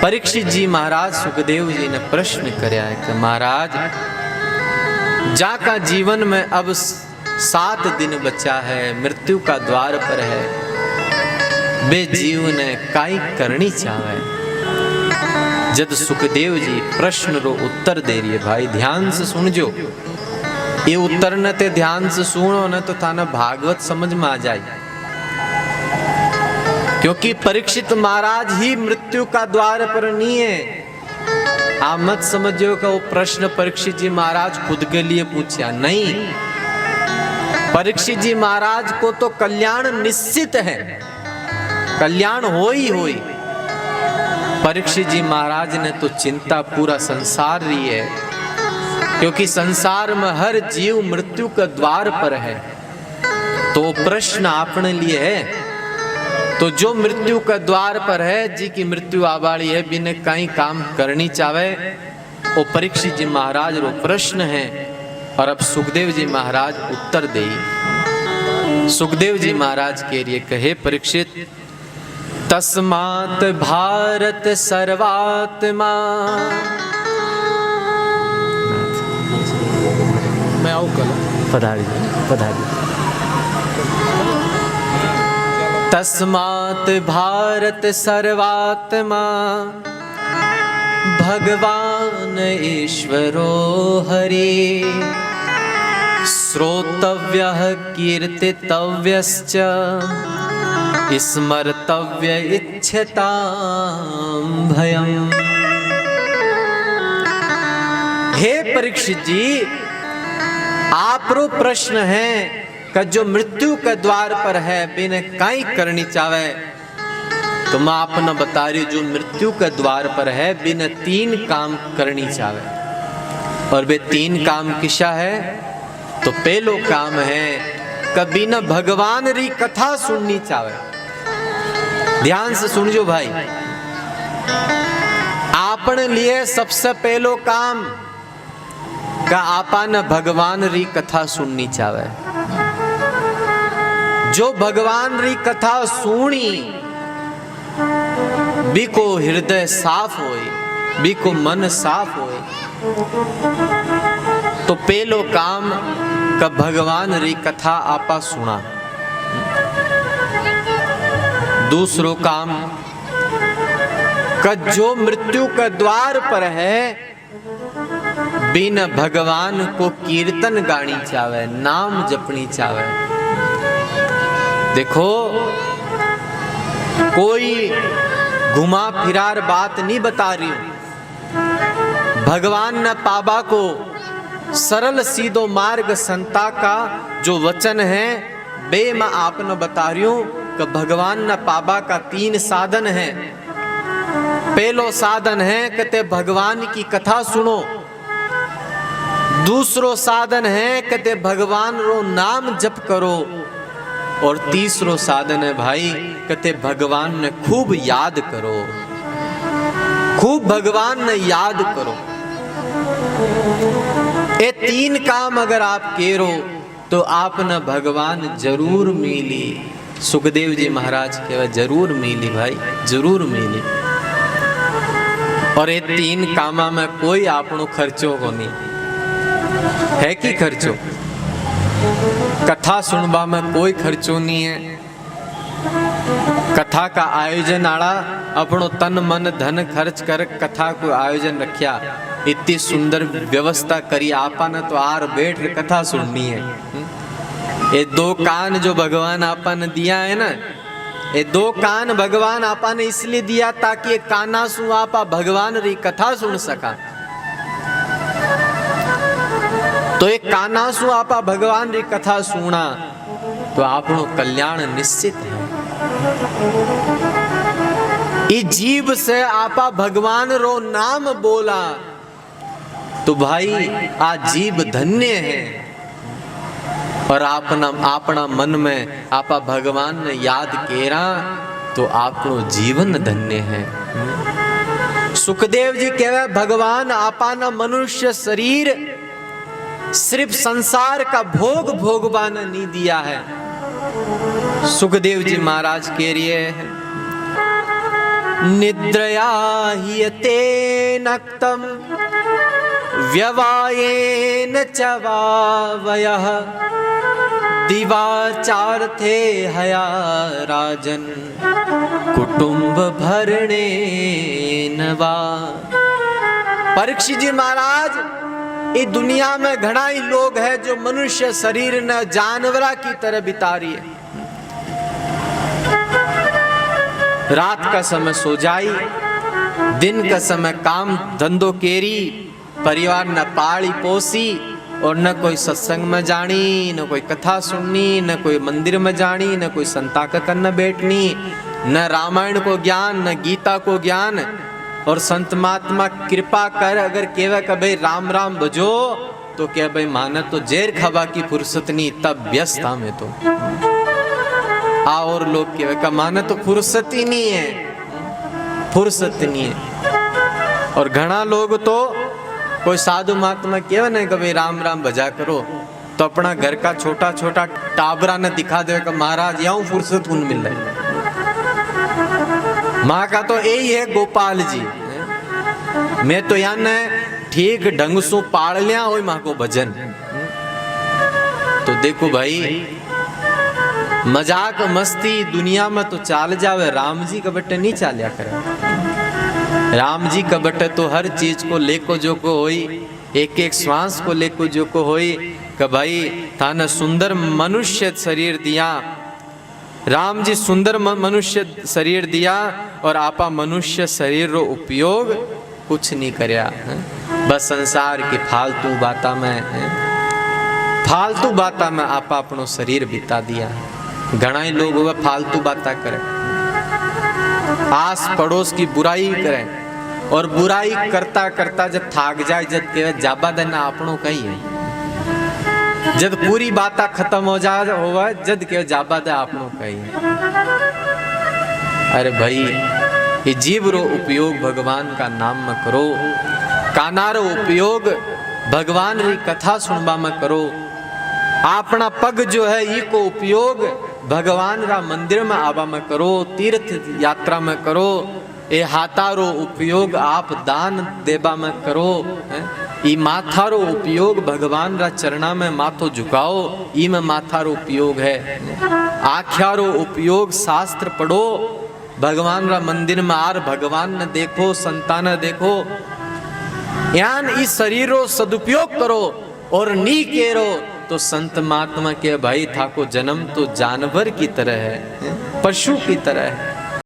परीक्षित जी महाराज सुखदेव जी ने प्रश्न करया है कि महाराज जाका जीवन में अब 7 दिन बचा है, मृत्यु का द्वार पर है, बे जीव ने काई करनी चाहे। जद सुखदेव जी प्रश्न रो उत्तर दे रही है, भाई ध्यान से सुनजो, ये उत्तर न ते ध्यान से सुनो न तो थाना भागवत समझ में आ जाए। क्योंकि परीक्षित महाराज ही मृत्यु का द्वार पर नहीं है। आप मत समझो कि वो प्रश्न परीक्षित जी महाराज खुद के लिए पूछा, नहीं। परीक्षित जी महाराज को तो कल्याण निश्चित है, कल्याण हो ही हो। परीक्षित जी महाराज ने तो चिंता पूरा संसार रही है, क्योंकि संसार में हर जीव मृत्यु के द्वार पर है। तो प्रश्न अपने लिए है, तो जो मृत्यु का द्वार पर है, जी की मृत्यु आबाड़ी है, बिना कहीं काम करनी चाहे, वो परीक्षित जी महाराज रो प्रश्न है। और अब सुखदेव जी महाराज उत्तर दे। सुखदेव जी महाराज के लिए कहे, परीक्षित तस्मात् भारत सर्वात्मा, मैं आऊँ कल, पधारी। तस्मात् भारत सर्वात्मा, भगवान ईश्वरो हरि, श्रोतव्यः कीर्तितव्यश्च, स्मर्तव्य इच्छतां भयम्। हे परीक्षित जी, आपरो प्रश्न है कि जो मृत्यु के द्वार पर है, बिना काई करनी चाहे, तो मैं आपने बता रही, जो मृत्यु के द्वार पर है, बिना 3 काम करनी चाहे। और वे 3 काम किसा है? तो पहलो काम है कभी न भगवान री कथा सुननी चाहे। ध्यान से सुनजो भाई, आपने लिए सबसे पहलो काम का आपा न भगवान री कथा सुननी चाहे। जो भगवान री कथा सुनी, बिको हृदय साफ होए, बिको मन साफ होए, तो पहलो काम का भगवान री कथा आपा सुना। दूसरो काम का जो मृत्यु का द्वार पर है, बिन भगवान को कीर्तन गानी चावे, नाम जपनी चावे। देखो, कोई घुमा फिरार बात नहीं बता रही हूं। भगवान ने पाबा को सरल सीधो मार्ग संता का जो वचन है, बे मैं आपने बता रही हूं कि भगवान ने पाबा का 3 साधन है। पहलो साधन है कि ते भगवान की कथा सुनो। दूसरो साधन है कि ते भगवान रो नाम जप करो। और तीसरो साधन है भाई कि ते भगवान ने खूब याद करो, खूब भगवान ने याद करो। ये 3 काम अगर आप करो तो आपने भगवान जरूर मिली। सुखदेव जी महाराज कहवे जरूर मिली भाई, जरूर मिली। और ये 3 कामा में कोई आपनो खर्चो को नहीं है कि खर्चो। कथा सुनबा में कोई खर्चो नहीं है। कथा का आयोजन आड़ा अपनो तन मन धन खर्च कर कथा को आयोजन रखिया, इतनी सुंदर व्यवस्था करी आपा ने, तो आर बैठ के कथा सुननी है। ये 2 कान जो भगवान आपा ने दिया है ना, ये 2 कान भगवान आपा ने इसलिए दिया ताकि ये काना सु आपा भगवान री कथा सुन सका। तो एक काना सु आपा भगवान री कथा सुना तो आपनो कल्याण निश्चित है। इस जीव से आपा भगवान रो नाम बोला तो भाई आ जीव धन्य है। और अपना मन में आपा भगवान ने याद केरा तो आपनो जीवन धन्य है। सुखदेव जी कहवे भगवान आपा न मनुष्य शरीर सिर्फ संसार का भोग भोगवान नहीं दिया है। सुखदेव जी महाराज कह रही है निद्रया हीयते नक्तम व्यवायेन च वावयः दिवाचार्थे हया राजन कुटुंब भरणेन वा। परीक्षित जी महाराज, इस दुनिया में घना ही लोग हैं जो मनुष्य शरीर न जानवरा की तरह बिता रही है। रात का समय सो जाई, दिन का समय काम धंधो केरी, परिवार न पाली पोसी और न कोई सत्संग में जानी, न कोई कथा सुननी, न कोई मंदिर में जानी, न कोई संता का करना बैठनी, न रामायण को ज्ञान, न गीता को ज्ञान। और संत महात्मा कृपा कर अगर केवे का भाई राम राम भजो तो क्या भाई माना तो जेर खबा की फुर्सत नहीं, तब व्यस्त था मैं तो। और लोग केवे का माना तो फुर्सत ही नहीं है, फुर्सत नहीं है। और घना लोग तो कोई साधु महात्मा केवे नहीं कभी राम राम भजा करो तो अपना घर का छोटा छोटा टाबरा ने दिखा दे कि महाराज यहाँ फुर्सत उन मिल रही। माँ का तो यही है गोपाल जी, मैं तो यहाँ ने ठीक ढंग से पाल लिया हो माँ को भजन। तो देखो भाई, मजाक मस्ती दुनिया में तो चाल जावे, राम जी का बट्टे नहीं चालिया करे। राम जी का बट्टे तो हर चीज को लेको जो को होई, एक एक श्वास को लेको जो को होई कि भाई थाने सुंदर मनुष्य शरीर दिया। राम जी सुंदर मनुष्य शरीर दिया और आपा मनुष्य शरीर रो उपयोग कुछ नहीं करया, बस संसार की फालतू बाता में आपा अपनो शरीर बिता दिया। घना ही लोग वह फालतू बाता करे, आस पड़ोस की बुराई करे और बुराई करता करता जब थाक जाए, जब केवल जाबा देना अपनों कही है, जब पूरी बात खत्म हो जाए होवा जद के जाबा दे आपनो कही। अरे भाई, ये जीव रो उपयोग भगवान का नाम में करो, काना रो उपयोग भगवान री कथा सुनबा में करो, अपना पग जो है ये को उपयोग भगवान रा मंदिर में आवा में करो, तीर्थ यात्रा में करो। ये हाथारो उपयोग आप दान देबा में करो, ई माथारो उपयोग भगवान रा चरणा में माथो झुकाओ, ई में माथारो उपयोग है। आख्यारो उपयोग शास्त्र पढ़ो, भगवान रा मंदिर में आर भगवान ने देखो, संतान देखो। यान इस शरीरो सदुपयोग करो और नी केरो तो संत महात्मा के भाई था को जन्म तो जानवर की तरह है, पशु की तरह है।